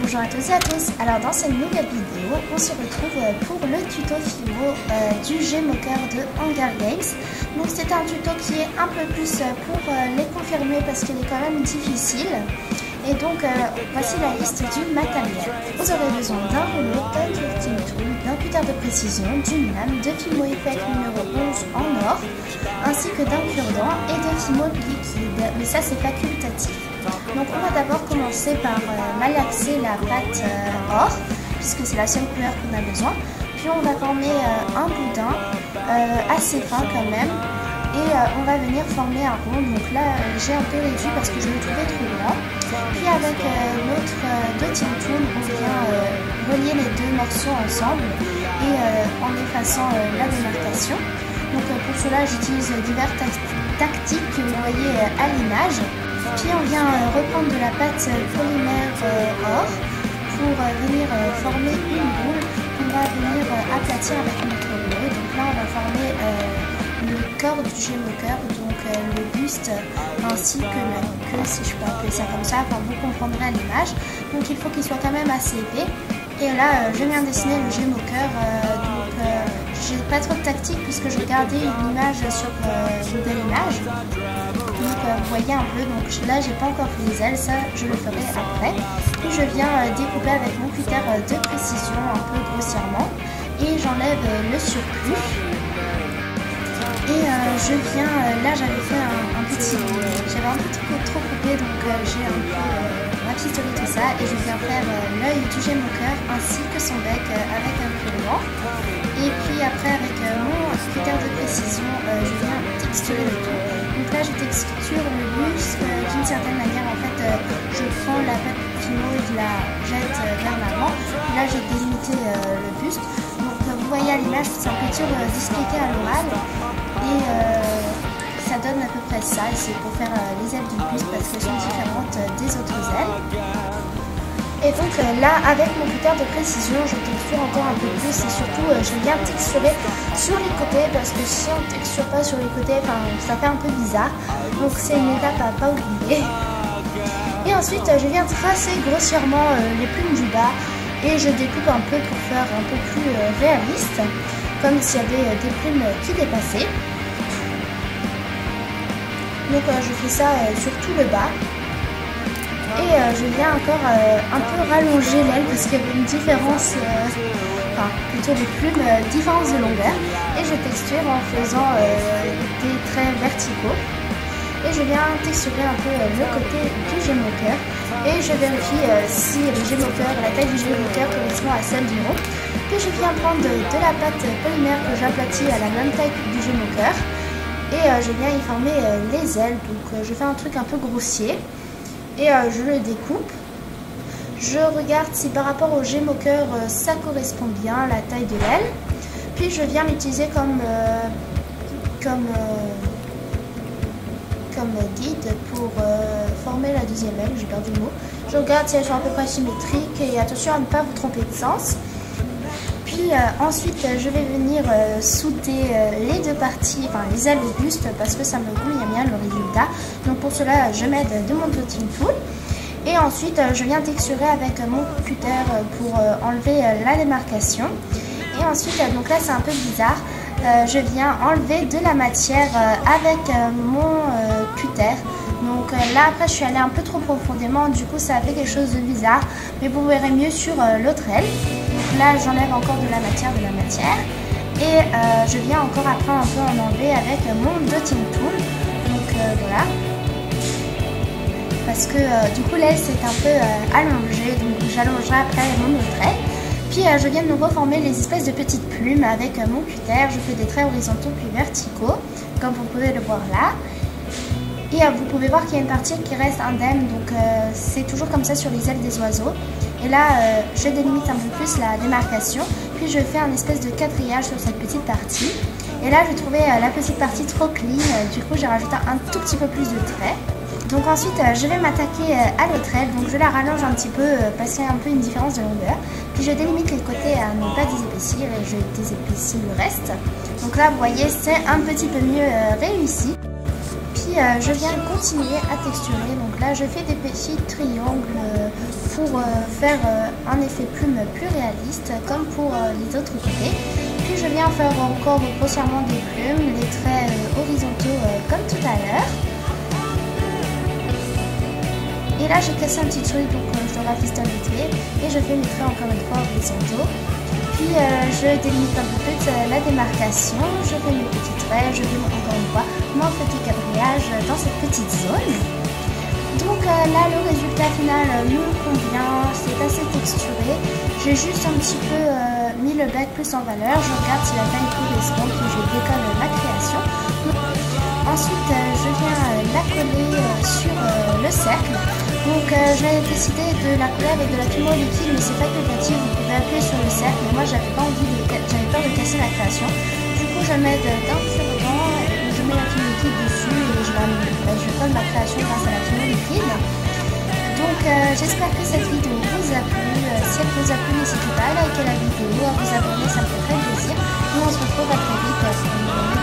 Bonjour à tous et à tous. Alors dans cette nouvelle vidéo, on se retrouve pour le tuto philo du Gmoker de Hunger Games. Donc c'est un tuto qui est un peu plus pour les confirmer parce qu'il est quand même difficile. Et donc voici la liste du matériel. Vous aurez besoin d'un rouleau, d'un crafting tool, d'un cutter de précision, d'une lame, de Fimo Effect numéro 11 en or, ainsi que d'un cure-dent et de Fimo liquide. Mais ça c'est facultatif. Donc on va d'abord commencer par malaxer la pâte or, puisque c'est la seule couleur qu'on a besoin. Puis on va former un boudin assez fin quand même. Et on va venir former un rond. Donc là j'ai un peu réduit parce que je le trouvais trop grand. Puis avec notre dotting tool, on vient relier les deux morceaux ensemble et en effaçant la démarcation. Donc pour cela j'utilise divers tactiques que vous voyez à l'image. Puis on vient reprendre de la pâte polymère or pour venir former une boule qu'on va venir aplatir avec notre rouleau. Donc là on va former le corps du Gmoker, donc le buste ainsi que la queue, si je peux appeler ça comme ça, enfin vous comprendrez à l'image. Donc il faut qu'il soit quand même assez épais. Et là je viens dessiner le Gmoker, donc j'ai pas trop de tactique puisque je regardais une image sur Google Images. Donc vous voyez un peu, donc là j'ai pas encore fait les ailes, ça je le ferai après. Puis je viens découper avec mon cutter de précision un peu grossièrement et j'enlève le surplus. Et je viens, là j'avais fait j'avais un petit peu trop coupé, donc j'ai un peu rapistonné tout ça et je viens faire l'œil du Gmoker ainsi que son bec avec un cure-dent. Et puis après avec mon cutter de précision, je viens texturer le tout. Donc là je texture le buste d'une certaine manière, en fait je prends la pâte Fimo et je la jette vers l'avant. Là j'ai délimité le buste. Donc vous voyez à l'image, c'est un peu dur d'expliquer à l'oral. Et ça donne à peu près ça, et c'est pour faire les ailes du buste parce qu'elles sont différentes des autres ailes. Et donc là, avec mon cutter de précision, je texture encore un peu plus et surtout je viens texturer sur les côtés parce que si on ne texture pas sur les côtés, ça fait un peu bizarre. Donc c'est une étape à pas oublier. Et ensuite, je viens tracer grossièrement les plumes du bas et je découpe un peu pour faire un peu plus réaliste, comme s'il y avait des plumes qui dépassaient. Donc je fais ça sur tout le bas. Et je viens encore un peu rallonger l'aile parce qu'il y avait une différence, plutôt des plumes, différence de longueur. Et je texture en faisant des traits verticaux. Et je viens texturer un peu le côté du Gmoker. Et je vérifie si le Gmoker, la taille du Gmoker correspond à celle du rond. Puis je viens prendre de la pâte polymère que j'aplatis à la même taille du Gmoker. Et je viens y former les ailes. Donc je fais un truc un peu grossier. Et je le découpe. Je regarde si par rapport au Gmoker ça correspond bien, la taille de l'aile. Puis je viens l'utiliser comme guide pour former la deuxième aile. J'ai perdu le mot. Je regarde si elles sont à peu près symétriques et attention à ne pas vous tromper de sens. Puis ensuite je vais venir souder les deux parties, les ailes au buste parce que ça me convient bien le résultat. Donc pour cela je m'aide de mon dotting tool. Et ensuite je viens texturer avec mon cutter pour enlever la démarcation. Et ensuite, donc là c'est un peu bizarre, je viens enlever de la matière avec mon cutter. Donc là après je suis allée un peu trop profondément, du coup ça a fait quelque chose de bizarre. Mais vous verrez mieux sur l'autre aile. Donc là j'enlève encore de la matière. Et je viens encore après un peu en enlever avec mon dotting tool. Donc voilà. Parce que du coup l'aile c'est un peu allongée, donc j'allongerai après mon autre aile. Puis je viens de nouveau former les espèces de petites plumes avec mon cutter. Je fais des traits horizontaux puis verticaux, comme vous pouvez le voir là. Et vous pouvez voir qu'il y a une partie qui reste indemne, donc c'est toujours comme ça sur les ailes des oiseaux. Et là, je délimite un peu plus la démarcation, puis je fais un espèce de quadrillage sur cette petite partie. Et là, je trouvais la petite partie trop clean, du coup j'ai rajouté un tout petit peu plus de traits. Donc ensuite, je vais m'attaquer à l'autre aile, donc je la rallonge un petit peu parce qu'il y a un peu une différence de longueur. Puis je délimite les côtés à ne pas désépaissir et je désépaissis le reste. Donc là, vous voyez, c'est un petit peu mieux réussi. Puis je viens continuer à texturer, donc Donc là je fais des petits triangles pour faire un effet plume plus réaliste comme pour les autres côtés. Puis je viens faire encore grossièrement des plumes, les traits horizontaux comme tout à l'heure. Et là j'ai cassé un petit truc, donc je le rafistole vite fait et je fais mes traits encore une fois horizontaux. Puis je délimite un peu plus la démarcation, je fais mes petits traits, je fais encore une fois mon petit quadrillage dans cette petite zone. Donc là le résultat final me convient, c'est assez texturé. J'ai juste un petit peu mis le bec plus en valeur, je regarde si la taille correspond, puis je décolle ma création. Ensuite je viens la coller sur le cercle. Donc j'ai décidé de la coller avec de la fimo liquide, mais c'est facultatif, vous pouvez appuyer sur le cercle, mais moi j'avais peur de casser la création. Du coup je mets d'un cure-dent, je mets la fimo liquide dessus et je colle ma création grâce à la fimo liquide. Donc j'espère que cette vidéo vous a plu. Si elle vous a plu, n'hésitez pas à liker la vidéo, à vous abonner, ça me fait très plaisir. Et on se retrouve à très vite pour une